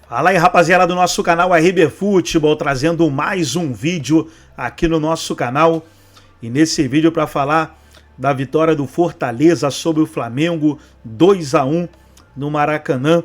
Fala aí, rapaziada do nosso canal RB Futebol, trazendo mais um vídeo aqui no nosso canal. E nesse vídeo para falar da vitória do Fortaleza sobre o Flamengo, 2-1 no Maracanã.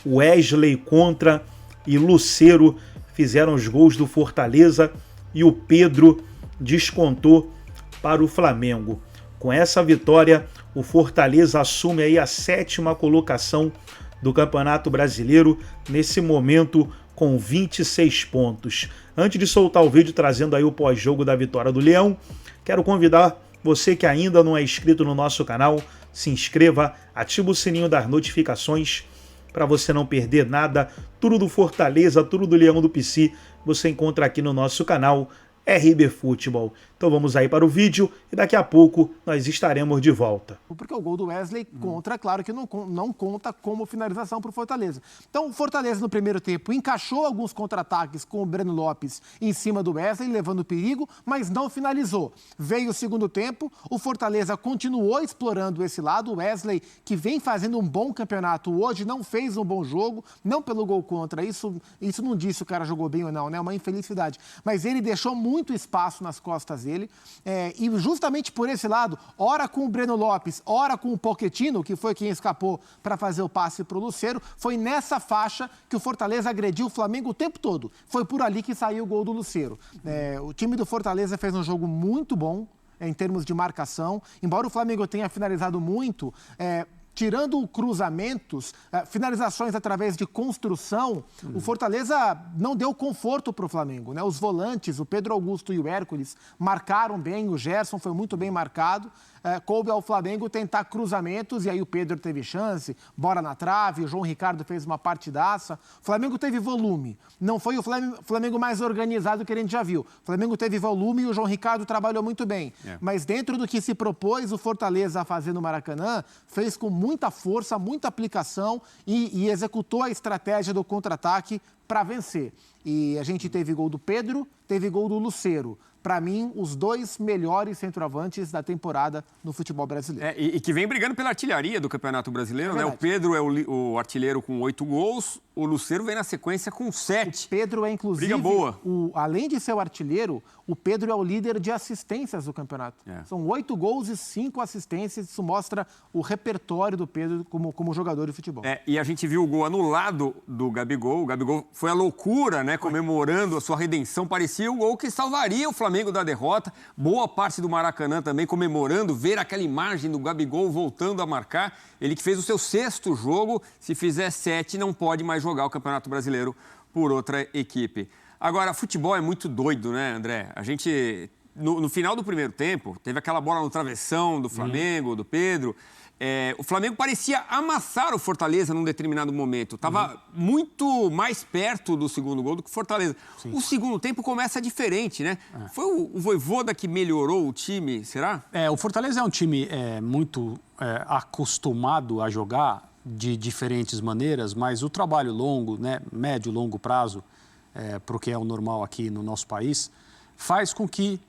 Wesley contra e Lucero fizeram os gols do Fortaleza e o Pedro descontou para o Flamengo. Com essa vitória, o Fortaleza assume aí a 7ª colocação do Campeonato Brasileiro, nesse momento com 26 pontos. Antes de soltar o vídeo trazendo aí o pós-jogo da vitória do Leão, quero convidar você que ainda não é inscrito no nosso canal, se inscreva, ativa o sininho das notificações para você não perder nada. Tudo do Fortaleza, tudo do Leão do PC, você encontra aqui no nosso canal RB Futebol. Então vamos aí para o vídeo e daqui a pouco nós estaremos de volta. Porque o gol do Wesley contra, claro que não conta como finalização para o Fortaleza. Então o Fortaleza no primeiro tempo encaixou alguns contra-ataques com o Breno Lopes em cima do Wesley, levando perigo, mas não finalizou. Veio o segundo tempo, o Fortaleza continuou explorando esse lado. O Wesley, que vem fazendo um bom campeonato hoje, não fez um bom jogo, não pelo gol contra. Isso não diz se o cara jogou bem ou não, né? É uma infelicidade. Mas ele deixou muito espaço nas costas dele, e justamente por esse lado, ora com o Breno Lopes, ora com o Pochettino, que foi quem escapou para fazer o passe para o Lucero, foi nessa faixa que o Fortaleza agrediu o Flamengo o tempo todo. Foi por ali que saiu o gol do Lucero. O time do Fortaleza fez um jogo muito bom em termos de marcação, embora o Flamengo tenha finalizado muito, tirando cruzamentos, finalizações através de construção, o Fortaleza não deu conforto para o Flamengo, né? Os volantes, o Pedro Augusto e o Hércules, marcaram bem, o Gerson foi muito bem marcado. Coube ao Flamengo tentar cruzamentos, e aí o Pedro teve chance, bola na trave, o João Ricardo fez uma partidaça. O Flamengo teve volume, não foi o Flamengo mais organizado que a gente já viu. O Flamengo teve volume e o João Ricardo trabalhou muito bem. Mas dentro do que se propôs o Fortaleza a fazer no Maracanã, fez com muita força, muita aplicação e executou a estratégia do contra-ataque para vencer. E a gente teve gol do Pedro, teve gol do Lucero. Para mim, os dois melhores centroavantes da temporada no futebol brasileiro. E que vem brigando pela artilharia do Campeonato Brasileiro, né? O Pedro é o artilheiro com 8 gols, o Lucero vem na sequência com 7. O Pedro é, inclusive, briga boa. Além de ser o artilheiro, o Pedro é o líder de assistências do campeonato. São 8 gols e 5 assistências, isso mostra o repertório do Pedro como jogador de futebol. E a gente viu o gol anulado do Gabigol. O Gabigol foi a loucura, né? Comemorando a sua redenção. Parecia o gol que salvaria o Flamengo da derrota. Boa parte do Maracanã também comemorando, ver aquela imagem do Gabigol voltando a marcar. Ele que fez o seu 6º jogo, se fizer 7, não pode mais jogar o Campeonato Brasileiro por outra equipe. Agora, futebol é muito doido, né, André? A gente, no final do primeiro tempo, teve aquela bola no travessão do Flamengo, do Pedro. O Flamengo parecia amassar o Fortaleza num determinado momento. Estava muito mais perto do segundo gol do que o Fortaleza. Sim. O segundo tempo começa diferente, né? Foi o Vojvoda que melhorou o time, será? O Fortaleza é um time muito acostumado a jogar de diferentes maneiras, mas o trabalho longo, né, médio, longo prazo, porque é o normal aqui no nosso país, faz com que,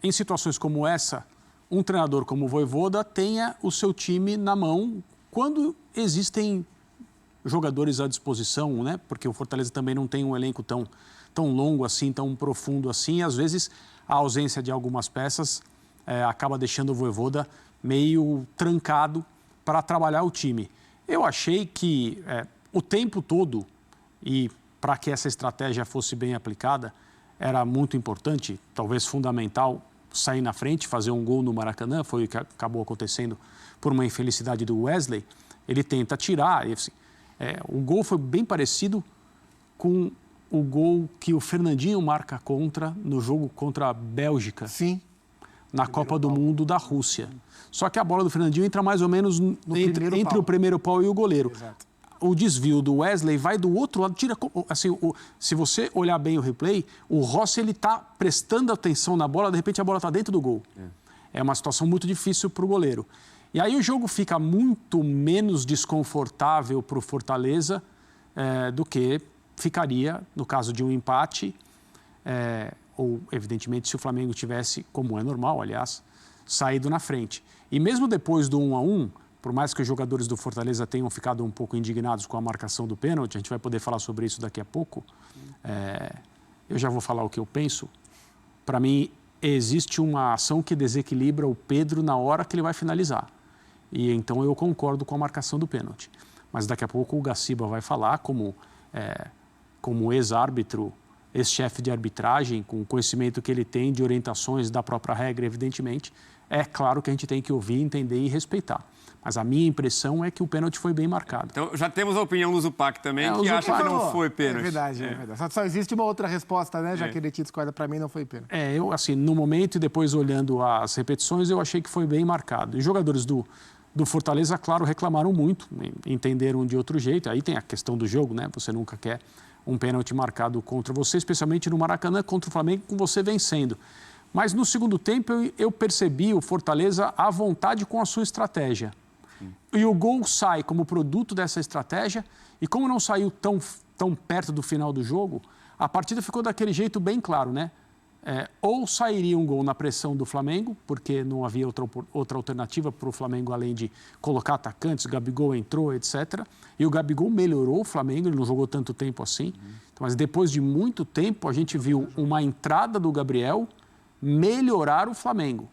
em situações como essa, um treinador como o Vojvoda tenha o seu time na mão quando existem jogadores à disposição, né? Porque o Fortaleza também não tem um elenco tão longo assim, tão profundo assim. E, às vezes, a ausência de algumas peças acaba deixando o Vojvoda meio trancado para trabalhar o time. Eu achei que o tempo todo, e para que essa estratégia fosse bem aplicada, era muito importante, talvez fundamental, sair na frente, fazer um gol no Maracanã. Foi o que acabou acontecendo por uma infelicidade do Wesley. Ele tenta tirar. Assim, o gol foi bem parecido com o gol que o Fernandinho marca no jogo contra a Bélgica. Sim. Na Copa do Mundo da Rússia. Só que a bola do Fernandinho entra mais ou menos entre o primeiro pau e o goleiro. Exato. O desvio do Wesley vai do outro lado, tira, assim, se você olhar bem o replay, o Rossi está prestando atenção na bola, de repente a bola está dentro do gol. É uma situação muito difícil para o goleiro. E aí o jogo fica muito menos desconfortável para o Fortaleza do que ficaria no caso de um empate, ou evidentemente se o Flamengo tivesse, como é normal, aliás, saído na frente. E mesmo depois do 1-1, por mais que os jogadores do Fortaleza tenham ficado um pouco indignados com a marcação do pênalti, a gente vai poder falar sobre isso daqui a pouco, eu já vou falar o que eu penso. Para mim, existe uma ação que desequilibra o Pedro na hora que ele vai finalizar. E então eu concordo com a marcação do pênalti. Mas daqui a pouco o Gaciba vai falar como ex-árbitro, ex-chefe de arbitragem, com o conhecimento que ele tem de orientações da própria regra, evidentemente. É claro que a gente tem que ouvir, entender e respeitar. Mas a minha impressão é que o pênalti foi bem marcado. Então já temos a opinião do Zupac também, que acha que não foi pênalti. É verdade. Só existe uma outra resposta, né? Já que ele te discorda, para mim não foi pênalti. Eu, assim, no momento e depois olhando as repetições, eu achei que foi bem marcado. E os jogadores do Fortaleza, claro, reclamaram muito, entenderam de outro jeito. Aí tem a questão do jogo, né? Você nunca quer um pênalti marcado contra você, especialmente no Maracanã, contra o Flamengo, com você vencendo. Mas no segundo tempo eu percebi o Fortaleza à vontade com a sua estratégia. E o gol sai como produto dessa estratégia, e como não saiu tão perto do final do jogo, a partida ficou daquele jeito bem claro, né? Ou sairia um gol na pressão do Flamengo, porque não havia outra alternativa para o Flamengo além de colocar atacantes, o Gabigol entrou, etc. E o Gabigol melhorou o Flamengo, ele não jogou tanto tempo assim. Mas depois de muito tempo, a gente viu uma entrada do Gabriel melhorar o Flamengo.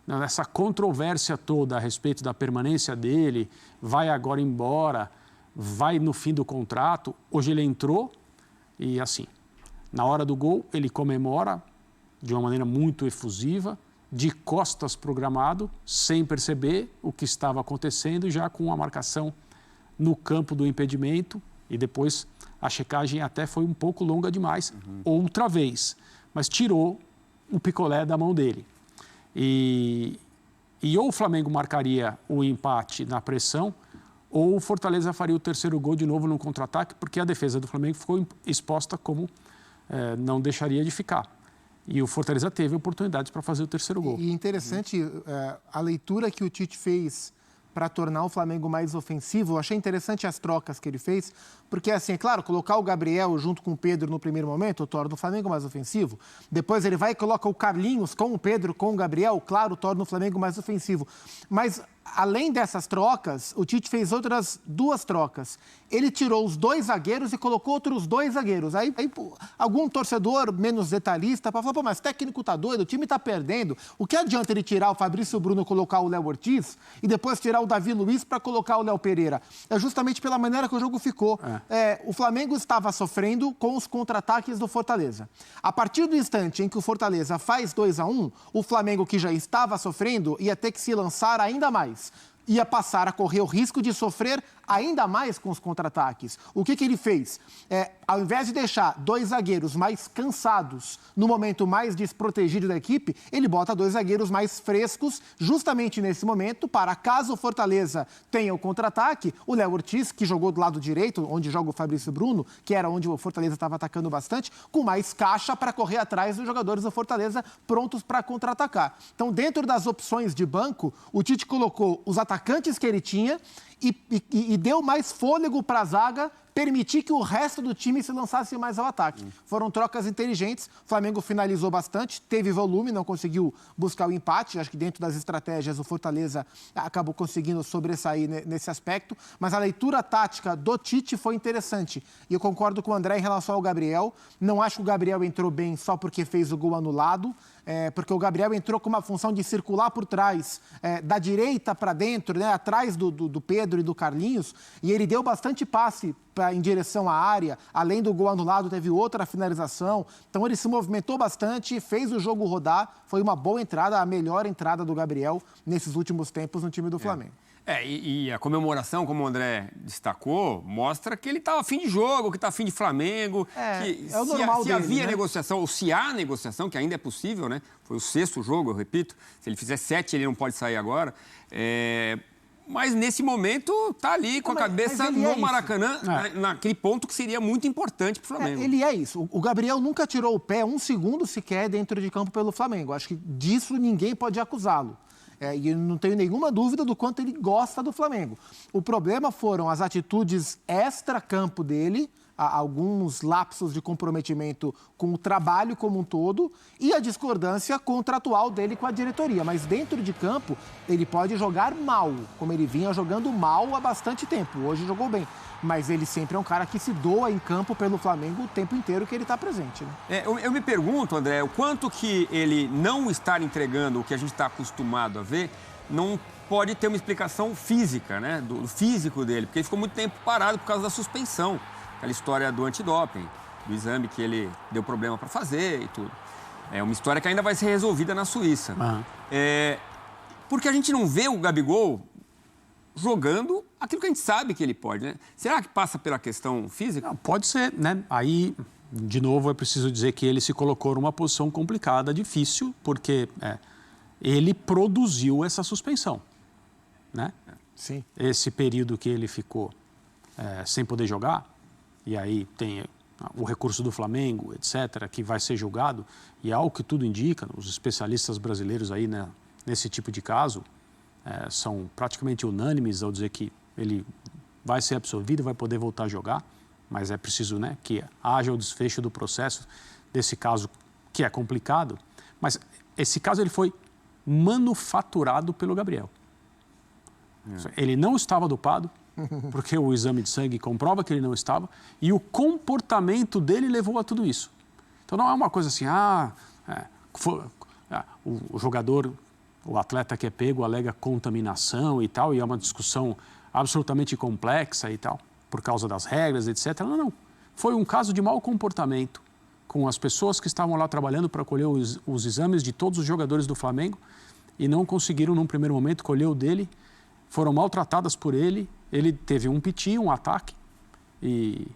Nessa controvérsia toda a respeito da permanência dele, vai agora embora, vai no fim do contrato, hoje ele entrou e assim, na hora do gol ele comemora de uma maneira muito efusiva, de costas para o gramado, sem perceber o que estava acontecendo, já com a marcação no campo do impedimento, e depois a checagem até foi um pouco longa demais, outra vez, mas tirou o picolé da mão dele. E ou o Flamengo marcaria o empate na pressão, ou o Fortaleza faria o terceiro gol de novo no contra-ataque, porque a defesa do Flamengo ficou exposta como não deixaria de ficar. E o Fortaleza teve oportunidades para fazer o terceiro gol. E interessante a leitura que o Tite fez para tornar o Flamengo mais ofensivo. Eu achei interessante as trocas que ele fez, porque, assim, é claro, colocar o Gabriel junto com o Pedro no primeiro momento torna o Flamengo mais ofensivo. Depois ele vai e coloca o Carlinhos com o Pedro, com o Gabriel, claro, torna o Flamengo mais ofensivo. Mas, além dessas trocas, o Tite fez outras duas trocas. Ele tirou os dois zagueiros e colocou outros dois zagueiros. Aí algum torcedor menos detalhista para falar, pô, mas o técnico tá doido, o time tá perdendo. O que adianta ele tirar o Fabrício Bruno e colocar o Léo Ortiz e depois tirar o Davi Luiz para colocar o Léo Pereira? É justamente pela maneira que o jogo ficou. O Flamengo estava sofrendo com os contra-ataques do Fortaleza. A partir do instante em que o Fortaleza faz 2-1, o Flamengo, que já estava sofrendo, ia ter que se lançar ainda mais. Ia passar a correr o risco de sofrer ainda mais com os contra-ataques. O que ele fez? Ao invés de deixar dois zagueiros mais cansados no momento mais desprotegido da equipe, ele bota dois zagueiros mais frescos justamente nesse momento para, caso o Fortaleza tenha o contra-ataque, o Léo Ortiz, que jogou do lado direito, onde joga o Fabrício Bruno, que era onde o Fortaleza estava atacando bastante, com mais caixa para correr atrás dos jogadores do Fortaleza prontos para contra-atacar. Então, dentro das opções de banco, o Tite colocou os atacantes que ele tinha e deu mais fôlego para a zaga, permitir que o resto do time se lançasse mais ao ataque. Foram trocas inteligentes, o Flamengo finalizou bastante, teve volume, não conseguiu buscar o empate, acho que dentro das estratégias o Fortaleza acabou conseguindo sobressair nesse aspecto, mas a leitura tática do Tite foi interessante. E eu concordo com o André em relação ao Gabriel, não acho que o Gabriel entrou bem só porque fez o gol anulado, porque o Gabriel entrou com uma função de circular por trás, da direita para dentro, né, atrás do Pedro e do Carlinhos, e ele deu bastante passe em direção à área, além do gol anulado, teve outra finalização, então ele se movimentou bastante, fez o jogo rodar, foi uma boa entrada, a melhor entrada do Gabriel nesses últimos tempos no time do Flamengo. E a comemoração, como o André destacou, mostra que ele está a fim de jogo, que está a fim de Flamengo. Que é o normal se dele, havia né? negociação, ou se há negociação, que ainda é possível, né? Foi o 6º jogo, eu repito. Se ele fizer 7, ele não pode sair agora. Mas nesse momento está ali com a cabeça no Maracanã, naquele ponto que seria muito importante para o Flamengo. Ele é isso. O Gabriel nunca tirou o pé um segundo sequer dentro de campo pelo Flamengo. Acho que disso ninguém pode acusá-lo. E eu não tenho nenhuma dúvida do quanto ele gosta do Flamengo. O problema foram as atitudes extra-campo dele, alguns lapsos de comprometimento com o trabalho como um todo e a discordância contratual dele com a diretoria. Mas dentro de campo, ele pode jogar mal, como ele vinha jogando mal há bastante tempo. Hoje jogou bem. Mas ele sempre é um cara que se doa em campo pelo Flamengo o tempo inteiro que ele está presente. Né? Eu me pergunto, André, o quanto que ele não estar entregando o que a gente está acostumado a ver não pode ter uma explicação física, né? Do físico dele, porque ele ficou muito tempo parado por causa da suspensão. Aquela história do antidoping, do exame que ele deu problema para fazer e tudo. É uma história que ainda vai ser resolvida na Suíça. Uhum. Porque a gente não vê o Gabigol jogando aquilo que a gente sabe que ele pode, né? Será que passa pela questão física? Não, pode ser, né? Aí, de novo, é preciso dizer que ele se colocou numa posição complicada, difícil, porque ele produziu essa suspensão, né? Sim. Esse período que ele ficou sem poder jogar, e aí tem o recurso do Flamengo, etc., que vai ser julgado, e ao que tudo indica, os especialistas brasileiros aí, né, nesse tipo de caso, são praticamente unânimes ao dizer que ele vai ser absolvido, vai poder voltar a jogar, mas é preciso, né, que haja o desfecho do processo desse caso que é complicado. Mas esse caso ele foi manufaturado pelo Gabriel. Ele não estava dopado, porque o exame de sangue comprova que ele não estava, e o comportamento dele levou a tudo isso. Então não é uma coisa assim, o jogador, o atleta que é pego alega contaminação e tal, e é uma discussão absolutamente complexa e tal, por causa das regras, etc. Não. Foi um caso de mau comportamento com as pessoas que estavam lá trabalhando para colher os exames de todos os jogadores do Flamengo e não conseguiram, num primeiro momento, colher o dele, foram maltratadas por ele. Ele teve um piti, um ataque e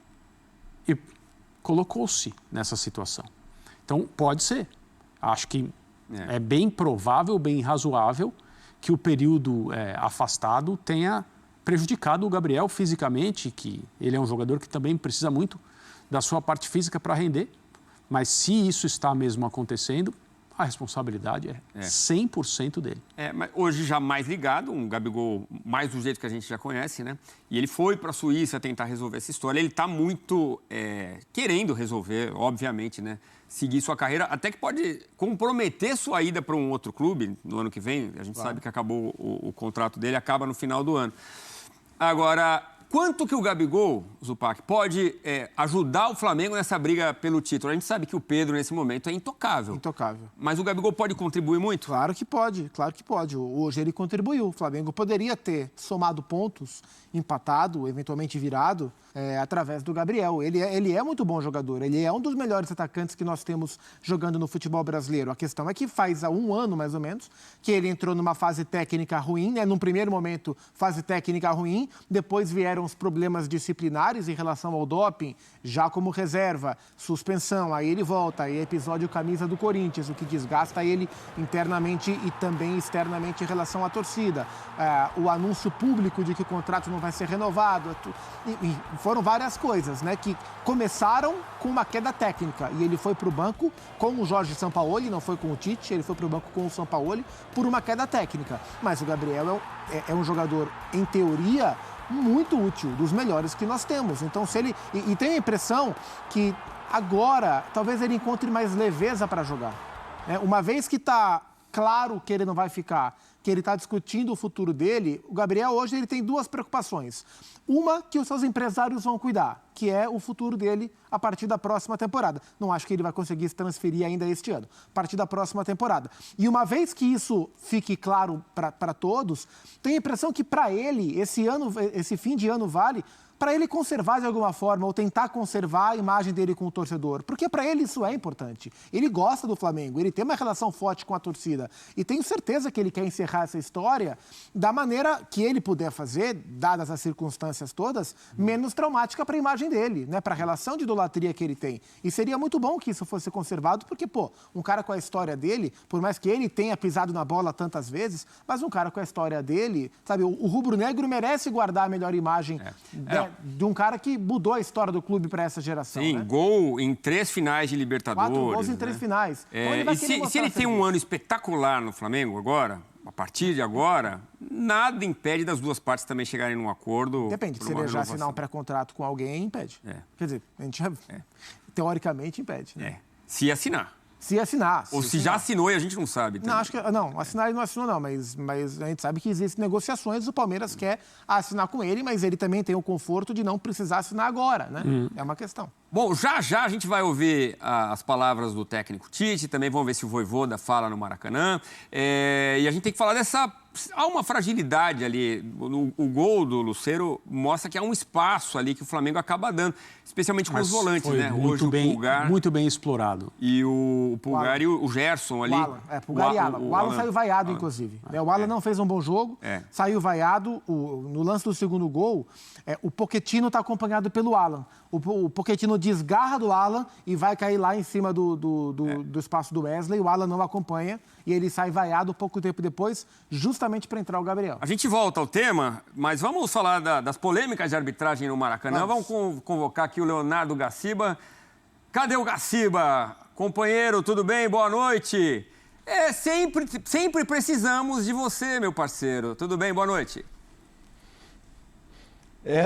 colocou-se nessa situação. Então, pode ser. Acho que é bem provável, bem razoável que o período afastado tenha prejudicado o Gabriel fisicamente, que ele é um jogador que também precisa muito da sua parte física para render. Mas se isso está mesmo acontecendo, a responsabilidade é 100% dele. Mas hoje já mais ligado, um Gabigol mais do jeito que a gente já conhece, né? E ele foi para a Suíça tentar resolver essa história. Ele está muito querendo resolver, obviamente, né? Seguir sua carreira, até que pode comprometer sua ida para um outro clube no ano que vem. A gente sabe que acabou o contrato dele, acaba no final do ano. Agora, quanto que o Gabigol, Zupac, pode ajudar o Flamengo nessa briga pelo título? A gente sabe que o Pedro, nesse momento, é intocável. Intocável. Mas o Gabigol pode contribuir muito? Claro que pode, claro que pode. Hoje ele contribuiu. O Flamengo poderia ter somado pontos, empatado, eventualmente virado, através do Gabriel. Ele é muito bom jogador, ele é um dos melhores atacantes que nós temos jogando no futebol brasileiro. A questão é que faz há um ano, mais ou menos, que ele entrou numa fase técnica ruim, né? Num primeiro momento, fase técnica ruim, depois vieram os problemas disciplinares em relação ao doping, já como reserva, suspensão, aí ele volta, aí episódio camisa do Corinthians, o que desgasta ele internamente e também externamente em relação à torcida. O anúncio público de que o contrato não vai ser renovado, e foram várias coisas, né, que começaram com uma queda técnica, e ele foi para o banco com o Jorge Sampaoli, não foi com o Tite, ele foi para o banco com o Sampaoli por uma queda técnica. Mas o Gabriel é um jogador, em teoria, muito útil, dos melhores que nós temos. Então, se ele... E tem a impressão que agora, talvez ele encontre mais leveza para jogar. Uma vez que está claro que ele não vai ficar, que ele está discutindo o futuro dele, o Gabriel hoje ele tem duas preocupações. Uma que os seus empresários vão cuidar, que é o futuro dele a partir da próxima temporada. Não acho que ele vai conseguir se transferir ainda este ano, a partir da próxima temporada. E uma vez que isso fique claro para todos, tenho a impressão que para ele, esse fim de ano vale para ele conservar de alguma forma, ou tentar conservar a imagem dele com o torcedor. Porque para ele isso é importante. Ele gosta do Flamengo, ele tem uma relação forte com a torcida. E tenho certeza que ele quer encerrar essa história da maneira que ele puder fazer, dadas as circunstâncias todas, menos traumática para a imagem dele, né? Para a relação de idolatria que ele tem. E seria muito bom que isso fosse conservado, porque, um cara com a história dele, por mais que ele tenha pisado na bola tantas vezes, mas um cara com a história dele, sabe, o rubro-negro merece guardar a melhor imagem de um cara que mudou a história do clube para essa geração. Sim, né? Gol em 3 finais de Libertadores. 4 gols em 3 finais. Então, e se ele tem um ano espetacular no Flamengo agora, a partir de agora, nada impede das duas partes também chegarem num acordo. Depende, se ele já assinar um pré-contrato com alguém, impede. Quer dizer, a gente já, teoricamente impede. Né? Se assinar. Se assinar. Ou se já assinou e a gente não sabe. Não, acho que não, assinar ele não assinou não, mas a gente sabe que existem negociações, o Palmeiras quer assinar com ele, mas ele também tem o conforto de não precisar assinar agora, né? É uma questão. Bom, já a gente vai ouvir as palavras do técnico Tite, também vamos ver se o Vojvoda fala no Maracanã. E a gente tem que falar dessa... Há uma fragilidade ali. O gol do Lucero mostra que há um espaço ali que o Flamengo acaba dando, especialmente com os volantes, né? Hoje o Pulgar... Muito bem explorado. E o Pulgar e o Gerson ali. O Alan, Pulgar e Alan. O Alan saiu vaiado, inclusive. O Alan não fez um bom jogo, saiu vaiado. No lance do segundo gol, o Pochettino está acompanhado pelo Alan. O Pochettino desgarra do Alan e vai cair lá em cima do espaço do Wesley. O Alan não acompanha e ele sai vaiado pouco tempo depois, justamente para entrar o Gabriel. A gente volta ao tema, mas vamos falar das polêmicas de arbitragem no Maracanã. Vamos convocar aqui o Leonardo Gaciba. Cadê o Gaciba? Companheiro, tudo bem? Boa noite. Sempre precisamos de você, meu parceiro. Tudo bem? Boa noite.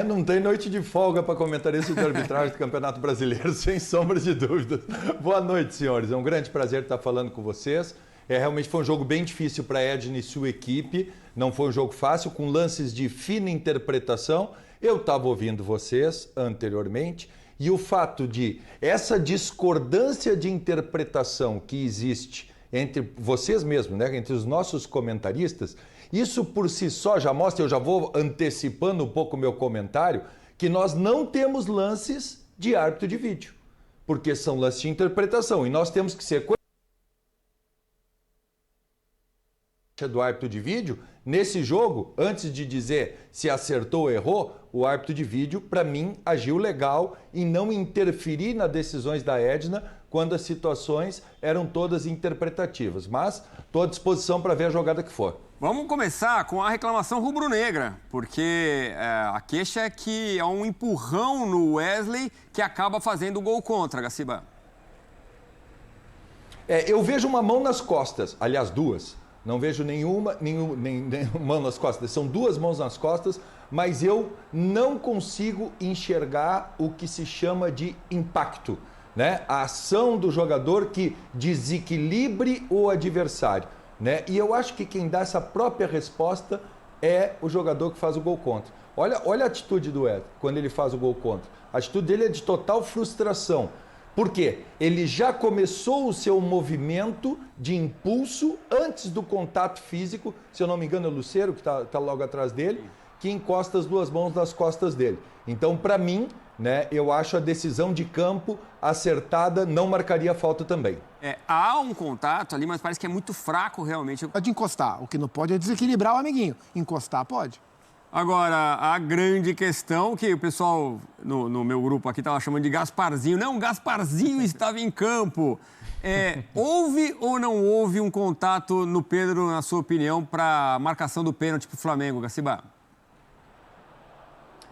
Não tem noite de folga para comentarista de arbitragem do Campeonato Brasileiro, sem sombra de dúvidas. Boa noite, senhores. É um grande prazer estar falando com vocês. Realmente foi um jogo bem difícil para a Edna e sua equipe. Não foi um jogo fácil, com lances de fina interpretação. Eu estava ouvindo vocês anteriormente e o fato de essa discordância de interpretação que existe entre vocês mesmos, né, entre os nossos comentaristas, isso por si só já mostra, eu já vou antecipando um pouco o meu comentário, que nós não temos lances de árbitro de vídeo, porque são lances de interpretação e nós temos que ser do árbitro de vídeo. Nesse jogo, antes de dizer se acertou ou errou, o árbitro de vídeo, para mim, agiu legal em não interferir nas decisões da Edna quando as situações eram todas interpretativas. Mas estou à disposição para ver a jogada que for. Vamos começar com a reclamação rubro-negra, porque a queixa é que há um empurrão no Wesley que acaba fazendo o gol contra, Gaciba. Eu vejo uma mão nas costas, aliás, duas. Não vejo nenhuma mão nas costas. São duas mãos nas costas, mas eu não consigo enxergar o que se chama de impacto, né? A ação do jogador que desequilibre o adversário, né? E eu acho que quem dá essa própria resposta é o jogador que faz o gol contra. Olha a atitude do Ed quando ele faz o gol contra. A atitude dele é de total frustração. Por quê? Ele já começou o seu movimento de impulso antes do contato físico, se eu não me engano é o Lucero, que está logo atrás dele, que encosta as duas mãos nas costas dele. Então, para mim, né, eu acho a decisão de campo acertada, não marcaria falta também. Há um contato ali, mas parece que é muito fraco realmente. Pode encostar, o que não pode é desequilibrar o amiguinho. Encostar pode. Agora, a grande questão que o pessoal no meu grupo aqui estava chamando de Gasparzinho. Não, Gasparzinho estava em campo. Houve ou não houve um contato no Pedro, na sua opinião, para a marcação do pênalti para o Flamengo, Gaciba?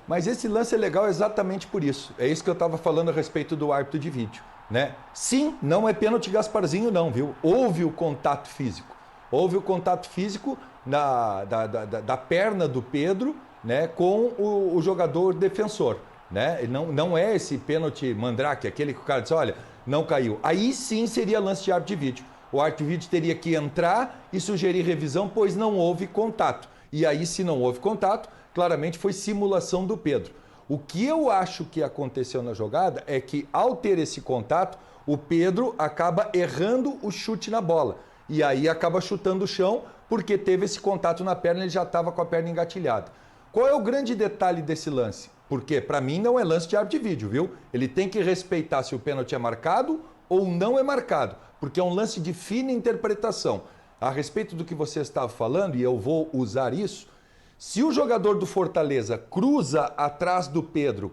Mas esse lance é legal exatamente por isso. É isso que eu estava falando a respeito do árbitro de vídeo, né? Sim, não é pênalti Gasparzinho não, viu? Houve o contato físico. Houve o contato físico da perna do Pedro, né, com o jogador defensor, né? Não é esse pênalti mandrake, aquele que o cara diz, olha, não caiu. Aí sim seria lance de árbitro de vídeo. O árbitro de vídeo teria que entrar e sugerir revisão, pois não houve contato. E aí, se não houve contato, claramente foi simulação do Pedro. O que eu acho que aconteceu na jogada é que, ao ter esse contato, o Pedro acaba errando o chute na bola. E aí acaba chutando o chão, porque teve esse contato na perna, ele já estava com a perna engatilhada. Qual é o grande detalhe desse lance? Porque, para mim, não é lance de árbitro de vídeo, viu? Ele tem que respeitar se o pênalti é marcado ou não é marcado, porque é um lance de fina interpretação. A respeito do que você estava falando, e eu vou usar isso, se o jogador do Fortaleza cruza atrás do Pedro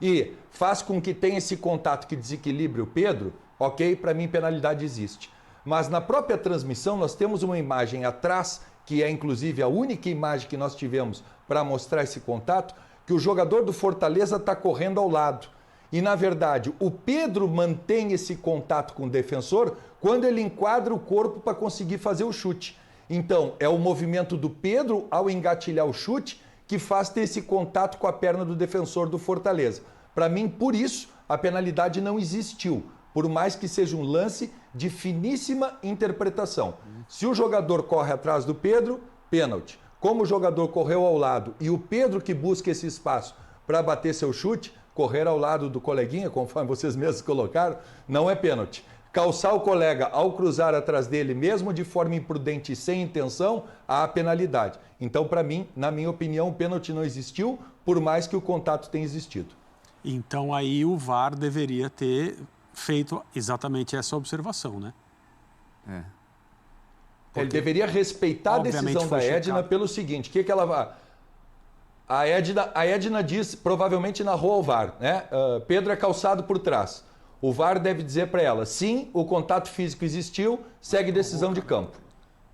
e faz com que tenha esse contato que desequilibre o Pedro, ok, para mim penalidade existe. Mas na própria transmissão nós temos uma imagem atrás, que é inclusive a única imagem que nós tivemos para mostrar esse contato, que o jogador do Fortaleza está correndo ao lado. e, na verdade, o Pedro mantém esse contato com o defensor quando ele enquadra o corpo para conseguir fazer o chute. Então, é o movimento do Pedro ao engatilhar o chute que faz ter esse contato com a perna do defensor do Fortaleza. Para mim, por isso, a penalidade não existiu, por mais que seja um lance de finíssima interpretação. Se o jogador corre atrás do Pedro, pênalti. Como o jogador correu ao lado e o Pedro que busca esse espaço para bater seu chute, correr ao lado do coleguinha, conforme vocês mesmos colocaram, não é pênalti. Calçar o colega ao cruzar atrás dele, mesmo de forma imprudente e sem intenção, há penalidade. Então, para mim, na minha opinião, o pênalti não existiu, por mais que o contato tenha existido. Então, aí o VAR deveria ter feito exatamente essa observação, né? Ele deveria respeitar a decisão da Edna pelo seguinte, o que ela vai... A Edna diz, provavelmente narrou ao VAR, né? Pedro é calçado por trás. O VAR deve dizer para ela, sim, o contato físico existiu, segue decisão de campo.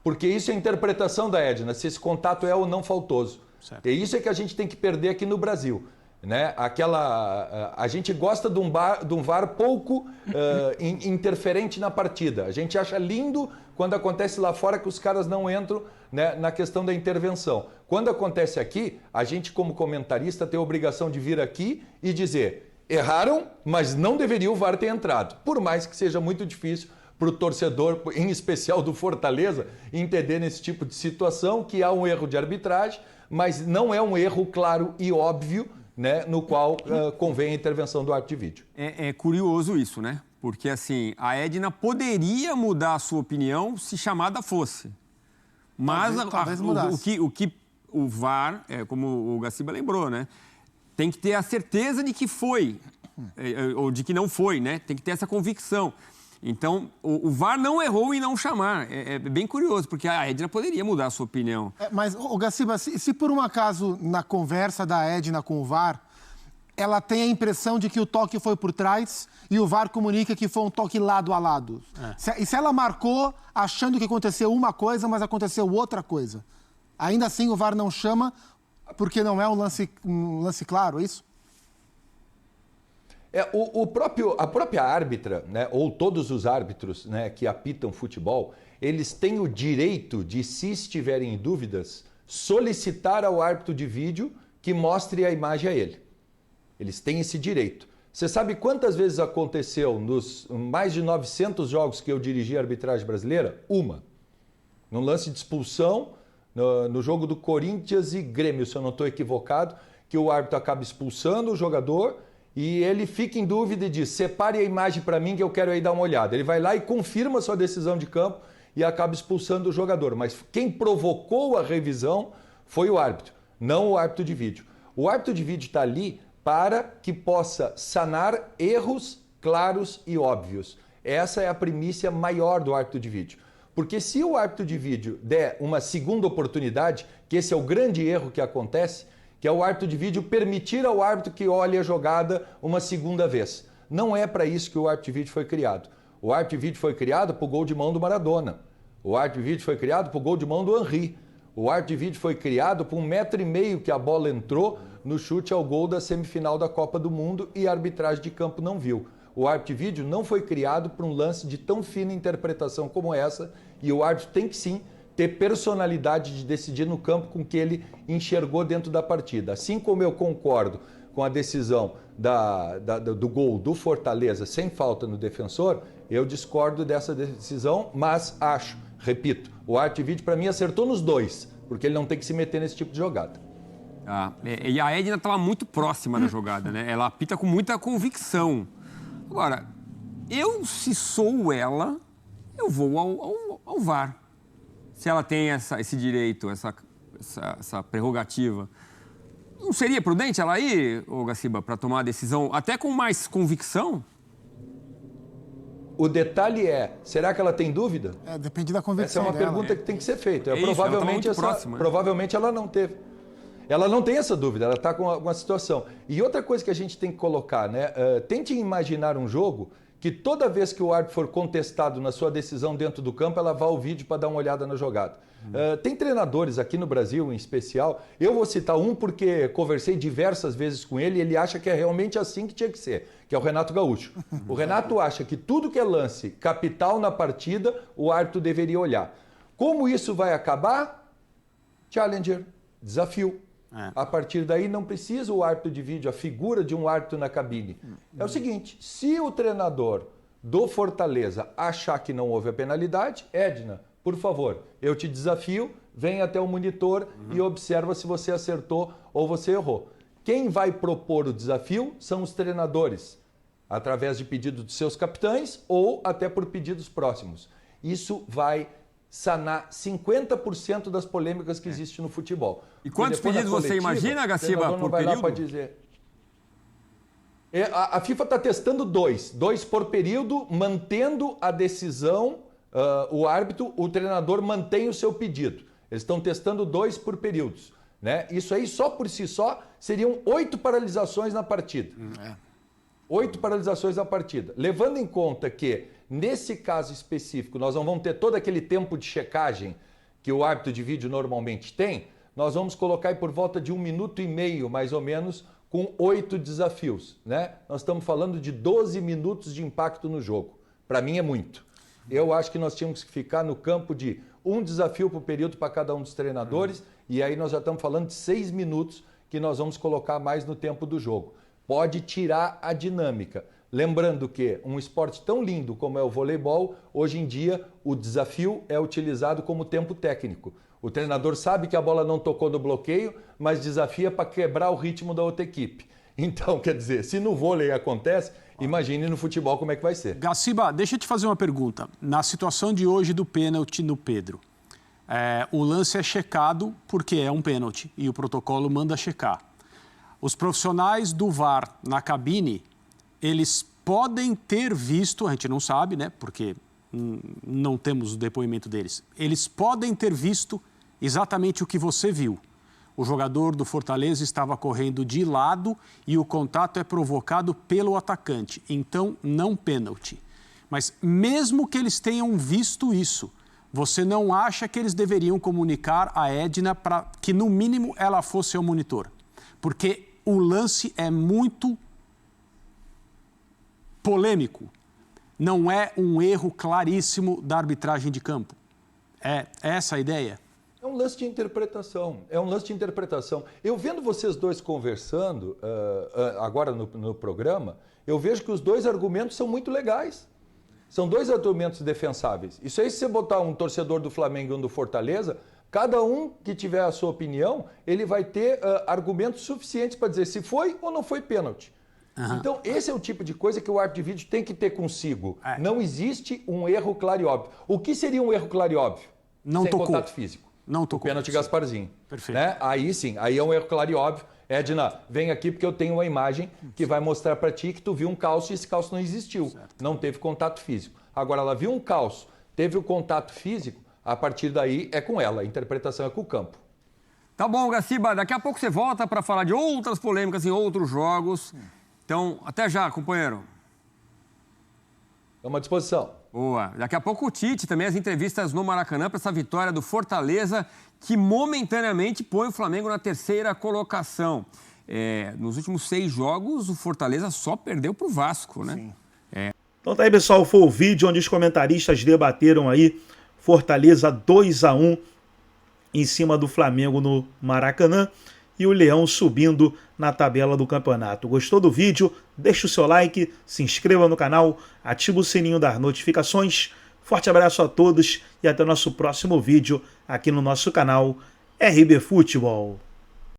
Porque isso é a interpretação da Edna, se esse contato é ou não faltoso. Certo. E isso é que a gente tem que perder aqui no Brasil. Né? A gente gosta de um VAR pouco interferente na partida. A gente acha lindo quando acontece lá fora que os caras não entram, né, na questão da intervenção. Quando acontece aqui, a gente como comentarista tem a obrigação de vir aqui e dizer... Erraram, mas não deveria o VAR ter entrado. Por mais que seja muito difícil para o torcedor, em especial do Fortaleza, entender nesse tipo de situação que há um erro de arbitragem, mas não é um erro claro e óbvio, né, no qual convém a intervenção do árbitro de vídeo. É curioso isso, né? Porque assim, a Edna poderia mudar a sua opinião se chamada fosse. Mas talvez o que o VAR, como o Gaciba lembrou, né? Tem que ter a certeza de que foi, ou de que não foi, né? Tem que ter essa convicção. Então, o VAR não errou em não chamar. É bem curioso, porque a Edna poderia mudar a sua opinião. Mas, Gaciba, se por um acaso, na conversa da Edna com o VAR, ela tem a impressão de que o toque foi por trás e o VAR comunica que foi um toque lado a lado. E se ela marcou achando que aconteceu uma coisa, mas aconteceu outra coisa, ainda assim o VAR não chama... Porque não é um lance claro, é isso? A própria árbitra, né, ou todos os árbitros, né, que apitam futebol, eles têm o direito de, se estiverem em dúvidas, solicitar ao árbitro de vídeo que mostre a imagem a ele. Eles têm esse direito. Você sabe quantas vezes aconteceu nos mais de 900 jogos que eu dirigi a arbitragem brasileira? Uma. Num lance de expulsão... No jogo do Corinthians e Grêmio, se eu não estou equivocado, que o árbitro acaba expulsando o jogador e ele fica em dúvida e diz, separe a imagem para mim que eu quero aí dar uma olhada. Ele vai lá e confirma sua decisão de campo e acaba expulsando o jogador. Mas quem provocou a revisão foi o árbitro, não o árbitro de vídeo. O árbitro de vídeo está ali para que possa sanar erros claros e óbvios. Essa é a primícia maior do árbitro de vídeo. Porque se o árbitro de vídeo der uma segunda oportunidade, que esse é o grande erro que acontece, que é o árbitro de vídeo permitir ao árbitro que olhe a jogada uma segunda vez. Não é para isso que o árbitro de vídeo foi criado. O árbitro de vídeo foi criado para o gol de mão do Maradona. O árbitro de vídeo foi criado para o gol de mão do Henry. O árbitro de vídeo foi criado por 1,5 metro que a bola entrou no chute ao gol da semifinal da Copa do Mundo e a arbitragem de campo não viu. O árbitro de vídeo não foi criado para um lance de tão fina interpretação como essa e o árbitro tem que sim ter personalidade de decidir no campo com o que ele enxergou dentro da partida. Assim como eu concordo com a decisão do gol do Fortaleza sem falta no defensor, eu discordo dessa decisão, mas acho, repito, o árbitro de vídeo para mim acertou nos dois, porque ele não tem que se meter nesse tipo de jogada. E a Edna estava muito próxima da jogada, né? Ela apita com muita convicção. Agora, se sou ela, eu vou ao VAR. Se ela tem esse direito, essa prerrogativa. Não seria prudente ela ir, Gaciba, para tomar a decisão até com mais convicção? O detalhe será que ela tem dúvida? Depende da convicção dela. Essa é uma pergunta que tem que ser feita. Provavelmente ela não teve. Ela não tem essa dúvida, ela está com uma situação. E outra coisa que a gente tem que colocar, né? Tente imaginar um jogo que toda vez que o árbitro for contestado na sua decisão dentro do campo, ela vá ao vídeo para dar uma olhada na jogada. Tem treinadores aqui no Brasil, em especial, eu vou citar um porque conversei diversas vezes com ele e ele acha que é realmente assim que tinha que ser, que é o Renato Gaúcho. O Renato acha que tudo que é lance capital na partida, o árbitro deveria olhar. Como isso vai acabar? Challenger, desafio. A partir daí não precisa o árbitro de vídeo, a figura de um árbitro na cabine. É o seguinte, se o treinador do Fortaleza achar que não houve a penalidade, Edna, por favor, eu te desafio, vem até o monitor e observa se você acertou ou você errou. Quem vai propor o desafio são os treinadores, através de pedido dos seus capitães ou até por pedidos próximos. Isso vai sanar 50% das polêmicas que existem no futebol. E quantos pedidos você imagina, Gaciba, por período? A FIFA está testando dois por período, mantendo a decisão, o árbitro, o treinador mantém o seu pedido. Eles estão testando 2 por períodos. Né? Isso aí, só por si só, seriam 8 paralisações na partida. 8 paralisações na partida. Levando em conta que, nesse caso específico, nós não vamos ter todo aquele tempo de checagem que o árbitro de vídeo normalmente tem, nós vamos colocar aí por volta de 1 minuto e meio, mais ou menos, com 8 desafios. Né? Nós estamos falando de 12 minutos de impacto no jogo. Para mim é muito. Eu acho que nós tínhamos que ficar no campo de 1 desafio por período para cada um dos treinadores, e aí nós já estamos falando de 6 minutos que nós vamos colocar mais no tempo do jogo. Pode tirar a dinâmica. Lembrando que um esporte tão lindo como é o voleibol, hoje em dia o desafio é utilizado como tempo técnico. O treinador sabe que a bola não tocou no bloqueio, mas desafia para quebrar o ritmo da outra equipe. Então, quer dizer, se no vôlei acontece, imagine no futebol como é que vai ser. Gaciba, deixa eu te fazer uma pergunta. Na situação de hoje do pênalti no Pedro, o lance é checado porque é um pênalti e o protocolo manda checar. Os profissionais do VAR na cabine, eles podem ter visto, a gente não sabe, né, porque não temos o depoimento deles, eles podem ter visto exatamente o que você viu. O jogador do Fortaleza estava correndo de lado e o contato é provocado pelo atacante, então não pênalti. Mas mesmo que eles tenham visto isso, você não acha que eles deveriam comunicar a Edna para que, no mínimo, ela fosse ao monitor? Porque o lance é muito polêmico. Não é um erro claríssimo da arbitragem de campo. É essa a ideia? É um lance de interpretação. Eu vendo vocês dois conversando agora no programa, eu vejo que os dois argumentos são muito legais. São 2 argumentos defensáveis. Isso aí, se você botar um torcedor do Flamengo e um do Fortaleza, cada um que tiver a sua opinião, ele vai ter argumentos suficientes para dizer se foi ou não foi pênalti. Então, esse é o tipo de coisa que o árbitro de vídeo tem que ter consigo. Não existe um erro claro e óbvio. O que seria um erro claro e óbvio? Não sem tocou. Contato físico. Não tocou. O pênalti Gasparzinho. Perfeito. Né? Aí sim, aí é um erro claro e óbvio. Edna, vem aqui porque eu tenho uma imagem que vai mostrar para ti que tu viu um calço e esse calço não existiu. Certo. Não teve contato físico. Agora, ela viu um calço, teve o contato físico, a partir daí é com ela. A interpretação é com o campo. Tá bom, Gaciba. Daqui a pouco você volta para falar de outras polêmicas em outros jogos. Então, até já, companheiro. Estamos à disposição. Boa. Daqui a pouco o Tite, também as entrevistas no Maracanã para essa vitória do Fortaleza, que momentaneamente põe o Flamengo na 3ª colocação. Nos últimos 6 jogos, o Fortaleza só perdeu para o Vasco, né? Sim. Então tá aí, pessoal, foi o vídeo onde os comentaristas debateram aí Fortaleza 2-1 em cima do Flamengo no Maracanã e o Leão subindo na tabela do campeonato. Gostou do vídeo? Deixa o seu like, se inscreva no canal, ativa o sininho das notificações. Forte abraço a todos e até o nosso próximo vídeo aqui no nosso canal RB Futebol.